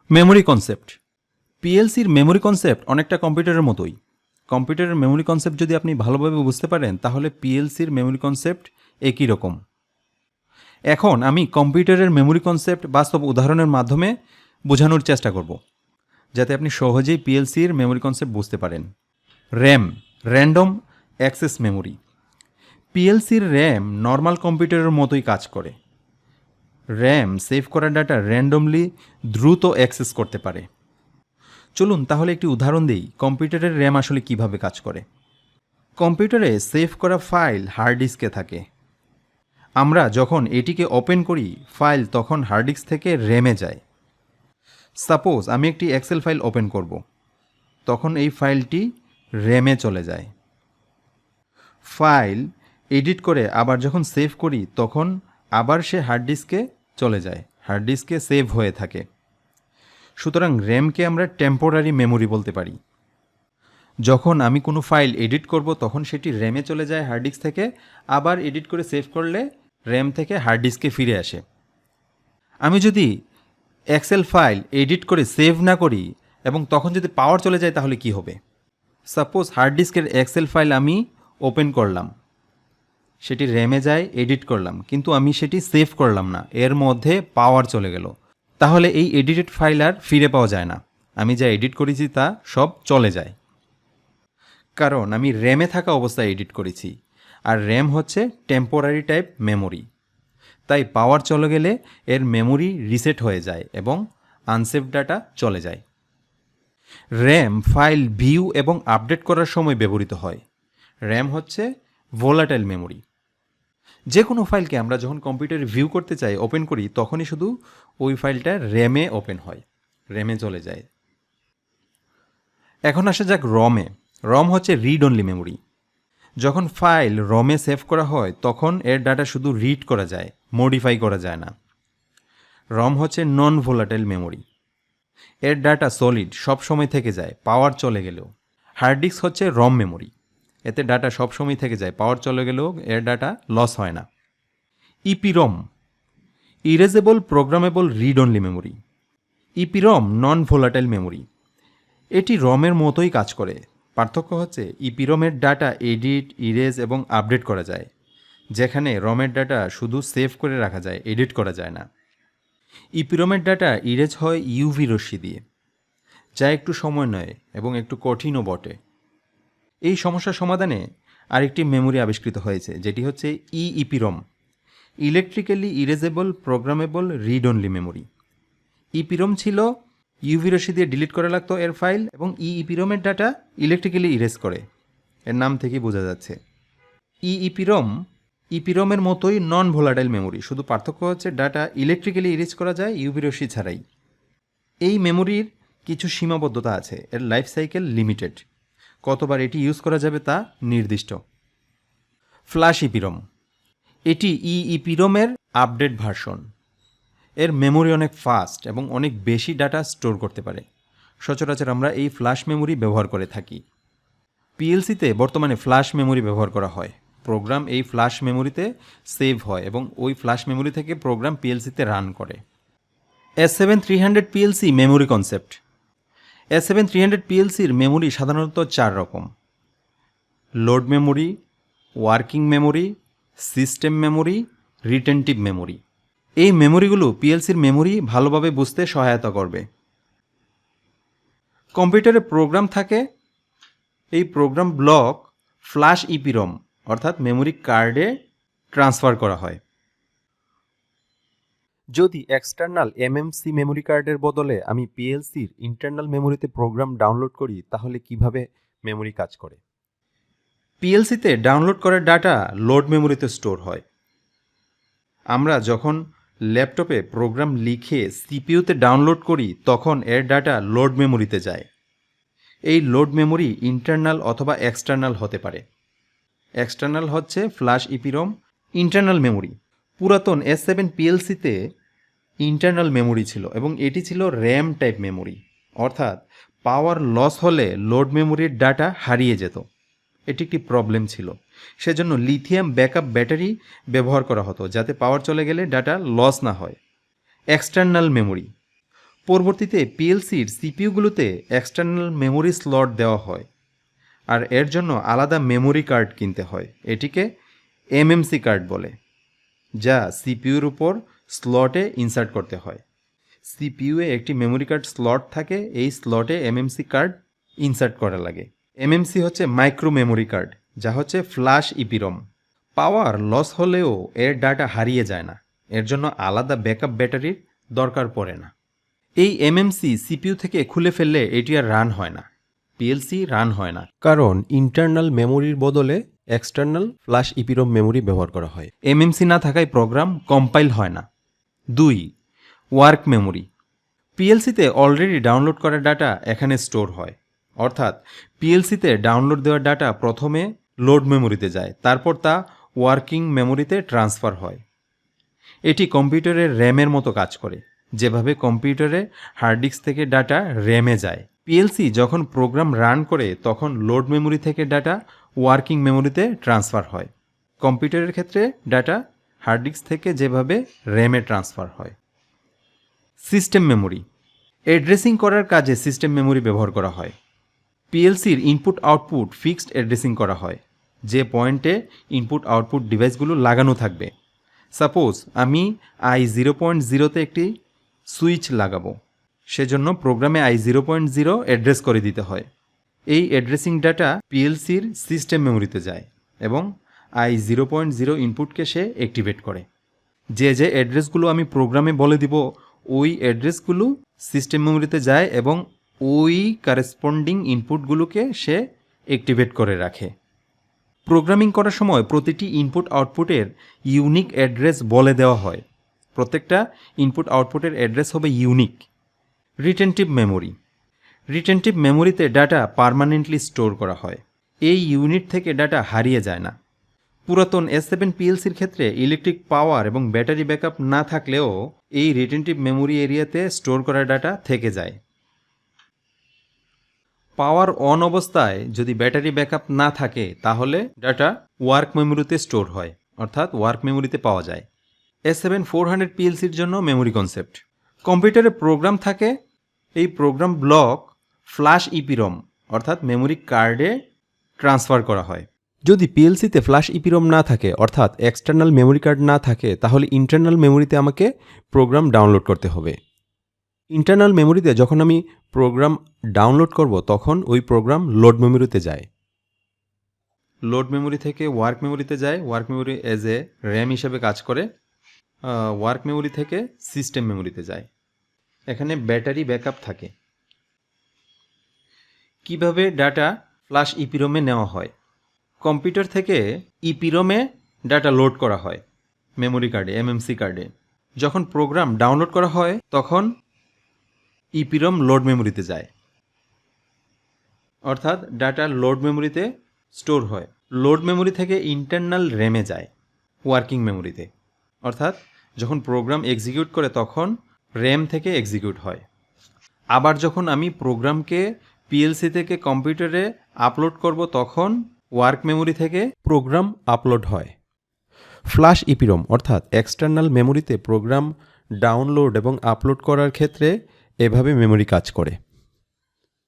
Memory concept. পিএলসির memory concept অনেকটা কম্পিউটারের মতোই। কম্পিউটারের মেমোরি কনসেপ্ট যদি আপনি ভালোভাবে বুঝতে পারেন তাহলে পিএলসির মেমোরি কনসেপ্ট একই রকম। এখন আমি কম্পিউটারের মেমোরি কনসেপ্ট বাস্তব উদাহরণের মাধ্যমে বোঝানোর চেষ্টা করব, যাতে আপনি সহজেই পিএলসির মেমোরি কনসেপ্ট বুঝতে পারেন। RAM, random access memory. পিএলসির র্যাম নর্মাল কম্পিউটারের মতোই কাজ করে। র্যাম সেভ করা ডাটা র্যান্ডমলি দ্রুত অ্যাক্সেস করতে পারে। চলুন তাহলে একটি উদাহরণ দিই কম্পিউটারের র্যাম আসলে কিভাবে কাজ করে। কম্পিউটারে সেভ করা ফাইল হার্ড ডিস্কে থাকে। আমরা যখন এটিকে ওপেন করি ফাইল তখন হার্ড ডিস্ক থেকে র্যামে যায়। সাপোজ আমি একটি এক্সেল ফাইল ওপেন করব, তখন এই ফাইলটি র্যামে চলে যায়। ফাইল এডিট করে আবার যখন সেভ করি তখন আবার সে হার্ড ডিস্কে চলে যায়, হার্ড ডিস্কে সেভ হয়ে থাকে। সুতরাং র্যামকে আমরা টেম্পোরারি মেমোরি বলতে পারি। যখন আমি কোনো ফাইল এডিট করব তখন সেটি র্যামে চলে যায় হার্ড ডিস্ক থেকে, আবার এডিট করে সেভ করলে র্যাম থেকে হার্ড ডিস্কে ফিরে আসে। আমি যদি এক্সেল ফাইল এডিট করে সেভ না করি এবং তখন যদি পাওয়ার চলে যায় তাহলে কি হবে? সাপোজ হার্ড ডিস্কের এক্সেল ফাইল আমি ওপেন করলাম, সেটি র্যামে যায়, এডিট করলাম, কিন্তু আমি সেটি সেভ করলাম না, এর মধ্যে পাওয়ার চলে গেল। তাহলে এই এডিটেড ফাইল আর ফিরে পাওয়া যায় না। আমি যা এডিট করেছি তা সব চলে যায়, কারণ আমি র্যামে থাকা অবস্থায় এডিট করেছি। আর র্যাম হচ্ছে টেম্পোরারি টাইপ মেমোরি, তাই পাওয়ার চলে গেলে এর মেমোরি রিসেট হয়ে যায় এবং আনসেভ ডাটা চলে যায়। র্যাম ফাইল ভিউ এবং আপডেট করার সময় ব্যবহৃত হয়। র্যাম হচ্ছে ভোলাটাইল মেমোরি। যে কোনো ফাইলকে আমরা যখন কম্পিউটারে ভিউ করতে চাই, ওপেন করি, তখনই শুধু ওই ফাইলটা র্যামে ওপেন হয়, র্যামে চলে যায়। এখন আসা যাক রমে। রম হচ্ছে রিড অনলি মেমোরি। যখন ফাইল রমে সেভ করা হয় তখন এর ডাটা শুধু রিড করা যায়, মডিফাই করা যায় না। রম হচ্ছে নন ভোলাটাইল মেমোরি। এর ডাটা সলিড, সব সময় থেকে যায়, পাওয়ার চলে গেলেও। হার্ড ডিস্ক হচ্ছে রম মেমোরি। এতে ডাটা সবসময় থেকে যায়, পাওয়ার চলে গেলেও এর ডাটা লস হয় না। EPROM, erasable programmable read only memory. EPROM non volatile memory. এটি রমের মতোই কাজ করে। পার্থক্য হচ্ছে ইপিরমের ডাটা এডিট, ইরেজ এবং আপডেট করা যায়, যেখানে রমের ডাটা শুধু সেভ করে রাখা যায়, এডিট করা যায় না। ইপিরমের ডাটা ইরেজ হয় ইউভি রশ্মি দিয়ে, যা একটু সময় নেয় এবং একটু কঠিনও বটে। এই সমস্যার সমাধানে আরেকটি মেমোরি আবিষ্কৃত হয়েছে, যেটি হচ্ছে EPROM, electrically erasable programmable read only memory. EPROM ছিল ইউভি রশ্মি দিয়ে ডিলিট করা লাগতো এর ফাইল, এবং ইপিরমের ডাটা ইলেকট্রিক্যালি ইরেজ করে, এর নাম থেকেই বোঝা যাচ্ছে। ইপিরমের মতোই নন ভোলাটাইল মেমোরি, শুধু পার্থক্য হচ্ছে ডাটা ইলেকট্রিক্যালি ইরেজ করা যায় ইউভি রশ্মি ছাড়াই। এই মেমোরির কিছু সীমাবদ্ধতা আছে, এর লাইফ সাইকেল লিমিটেড, কতবার এটি ইউজ করা যাবে তা নির্দিষ্ট। ফ্ল্যাশ ইপিরম, এটি ইপিরমের আপডেট ভার্সন। এর মেমোরি অনেক ফাস্ট এবং অনেক বেশি ডাটা স্টোর করতে পারে। সচরাচর আমরা এই ফ্ল্যাশ মেমোরি ব্যবহার করে থাকি। পিএলসিতে বর্তমানে ফ্ল্যাশ মেমোরি ব্যবহার করা হয়। প্রোগ্রাম এই ফ্ল্যাশ মেমোরিতে সেভ হয় এবং ওই ফ্ল্যাশ মেমোরি থেকে প্রোগ্রাম পিএলসিতে রান করে। S7300 PLC memory concept. S7300 পিএলসির মেমোরি সাধারণত 4 রকম: load memory, working memory, system memory, retentive memory. এই মেমোরিগুলো পিএলসির মেমোরি ভালোভাবে বুঝতে সহায়তা করবে। কম্পিউটারে প্রোগ্রাম থাকে, এই প্রোগ্রাম ব্লক ফ্ল্যাশ ইপিরম অর্থাৎ মেমোরি কার্ডে ট্রান্সফার করা হয়। যদি এক্সটার্নাল এমএমসি মেমোরি কার্ডের বদলে আমি পিএলসির ইন্টারনাল মেমোরিতে প্রোগ্রাম ডাউনলোড করি তাহলে কিভাবে মেমোরি কাজ করে? পিএলসিতে ডাউনলোড করা ডাটা লোড মেমোরিতে স্টোর হয়। আমরা যখন ল্যাপটপে প্রোগ্রাম লিখে সিপিইউতে ডাউনলোড করি তখন এর ডাটা লোড মেমোরিতে যায়। এই লোড মেমোরি ইন্টারনাল অথবা এক্সটার্নাল হতে পারে। এক্সটার্নাল হচ্ছে ফ্ল্যাশ ইপিরম। ইন্টারনাল মেমোরি, পুরাতন S7 পিএলসিতে ইন্টারনাল মেমোরি ছিল এবং এটি ছিল র্যাম টাইপ মেমোরি, অর্থাৎ পাওয়ার লস হলে লোড মেমোরির ডাটা হারিয়ে যেত। এটি একটি প্রবলেম ছিল, সেজন্য লিথিয়াম ব্যাকআপ ব্যাটারি ব্যবহার করা হতো যাতে পাওয়ার চলে গেলে ডাটা লস না হয়। এক্সটার্নাল মেমোরি, পরবর্তীতে পিএলসির সিপিইউগুলোতে এক্সটার্নাল মেমোরি স্লট দেওয়া হয়, আর এর জন্য আলাদা মেমোরি কার্ড কিনতে হয়। এটিকে এমএমসি কার্ড বলে, যা সিপিইউর উপর স্লটে ইনসার্ট করতে হয়। সিপিইউয়ে একটি মেমোরি কার্ড স্লট থাকে, এই স্লটে এমএমসি কার্ড ইনসার্ট করা লাগে। এমএমসি হচ্ছে মাইক্রো মেমোরি কার্ড, যা হচ্ছে ফ্ল্যাশ ইপিরম। পাওয়ার লস হলেও এর ডাটা হারিয়ে যায় না, এর জন্য আলাদা ব্যাকআপ ব্যাটারির দরকার পড়ে না। এই এমএমসি সিপিইউ থেকে খুলে ফেললে এটি আর রান হয় না, পিএলসি রান হয় না, কারণ ইন্টারনাল মেমোরির বদলে এক্সটার্নাল ফ্ল্যাশ ইপিরম মেমোরি ব্যবহার করা হয়। এমএমসি না থাকায় প্রোগ্রাম কম্পাইল হয় না। 2. Work memory. পিএলসিতে অলরেডি ডাউনলোড করা ডাটা এখানে স্টোর হয়, অর্থাৎ পিএলসিতে ডাউনলোড দেওয়া ডাটা প্রথমে লোড মেমোরিতে যায়, তারপর তা ওয়ার্কিং মেমোরিতে ট্রান্সফার হয়। এটি কম্পিউটারের র্যামের মতো কাজ করে, যেভাবে কম্পিউটারে হার্ড ডিস্ক থেকে ডাটা র্যামে যায়। পিএলসি যখন প্রোগ্রাম রান করে তখন লোড মেমোরি থেকে ডাটা ওয়ার্কিং মেমোরিতে ট্রান্সফার হয়। কম্পিউটারের ক্ষেত্রে ডাটা হার্ড ডিস্ক থেকে যেভাবে র্যামে ট্রান্সফার হয়। System memory. অ্যাড্রেসিং করার কাজে সিস্টেম মেমোরি ব্যবহার করা হয়। পিএলসির ইনপুট আউটপুট ফিক্সড অ্যাড্রেসিং করা হয়, যে পয়েন্টে ইনপুট আউটপুট ডিভাইসগুলো লাগানো থাকবে। সাপোজ আমি i0.0তে একটি সুইচ লাগাবো, সেজন্য প্রোগ্রামে i0.0 অ্যাড্রেস করে দিতে হয়। এই অ্যাড্রেসিং ডাটা পিএলসির সিস্টেম মেমোরিতে যায় এবং i0.0 ইনপুটকে সে অ্যাক্টিভেট করে। যে যে অ্যাড্রেসগুলো আমি প্রোগ্রামে বলে দিব, ওই অ্যাড্রেসগুলো সিস্টেম মেমোরিতে যায় এবং ওই কারেসপন্ডিং ইনপুটগুলোকে সে অ্যাক্টিভেট করে রাখে। প্রোগ্রামিং করার সময় প্রতিটি ইনপুট আউটপুটের ইউনিক অ্যাড্রেস বলে দেওয়া হয়। প্রত্যেকটা ইনপুট আউটপুটের অ্যাড্রেস হবে ইউনিক। Retentive memory. রিটেনটিভ মেমোরিতে ডাটা পার্মানেন্টলি স্টোর করা হয়, এই ইউনিট থেকে ডাটা হারিয়ে যায় না। পুরাতন S7 পিএলসির ক্ষেত্রে ইলেকট্রিক পাওয়ার এবং ব্যাটারি ব্যাকআপ না থাকলেও এই রিটেনটিভ মেমোরি এরিয়াতে স্টোর করা ডাটা থেকে যায়। পাওয়ার অন অবস্থায় যদি ব্যাটারি ব্যাকআপ না থাকে তাহলে ডাটা ওয়ার্ক মেমোরিতে স্টোর হয়, অর্থাৎ ওয়ার্ক মেমোরিতে পাওয়া যায়। S7-400 পিএলসির জন্য মেমোরি কনসেপ্ট। কম্পিউটারে প্রোগ্রাম থাকে, এই প্রোগ্রাম ব্লক ফ্ল্যাশ ইপিরম অর্থাৎ মেমোরি কার্ডে ট্রান্সফার করা হয়। যদি পিএলসিতে ফ্ল্যাশ ইপিরম না থাকে, অর্থাৎ এক্সটার্নাল মেমোরি কার্ড না থাকে, তাহলে ইন্টারনাল মেমোরিতে আমাকে প্রোগ্রাম ডাউনলোড করতে হবে। ইন্টারনাল মেমোরিতে যখন আমি প্রোগ্রাম ডাউনলোড করব তখন ওই প্রোগ্রাম লোড মেমোরিতে যায়। লোড মেমোরি থেকে ওয়ার্ক মেমোরিতে যায়, work memory as A RAM হিসেবে কাজ করে। ওয়ার্ক মেমোরি থেকে সিস্টেম মেমোরিতে যায়। এখানে ব্যাটারি ব্যাকআপ থাকে। কিভাবে ডাটা ফ্ল্যাশ ইপিরমে নেওয়া হয়? কম্পিউটার থেকে ইপিরমে ডাটা লোড করা হয় মেমোরি কার্ডে, এমএমসি কার্ডে। যখন প্রোগ্রাম ডাউনলোড করা হয় তখন ইপিরম লোড মেমোরিতে যায়, অর্থাৎ ডাটা লোড মেমোরিতে স্টোর হয়। লোড মেমোরি থেকে ইন্টারনাল র্যামে যায় ওয়ার্কিং মেমোরিতে, অর্থাৎ যখন প্রোগ্রাম এক্সিকিউট করে তখন র্যাম থেকে এক্সিকিউট হয়। আবার যখন আমি প্রোগ্রামকে পিএলসি থেকে কম্পিউটারে আপলোড করব তখন ওয়ার্ক মেমোরি থেকে প্রোগ্রাম আপলোড হয়। ফ্ল্যাশ ইপিরম অর্থাৎ এক্সটার্নাল মেমোরিতে প্রোগ্রাম ডাউনলোড এবং আপলোড করার ক্ষেত্রে এভাবে মেমোরি কাজ করে।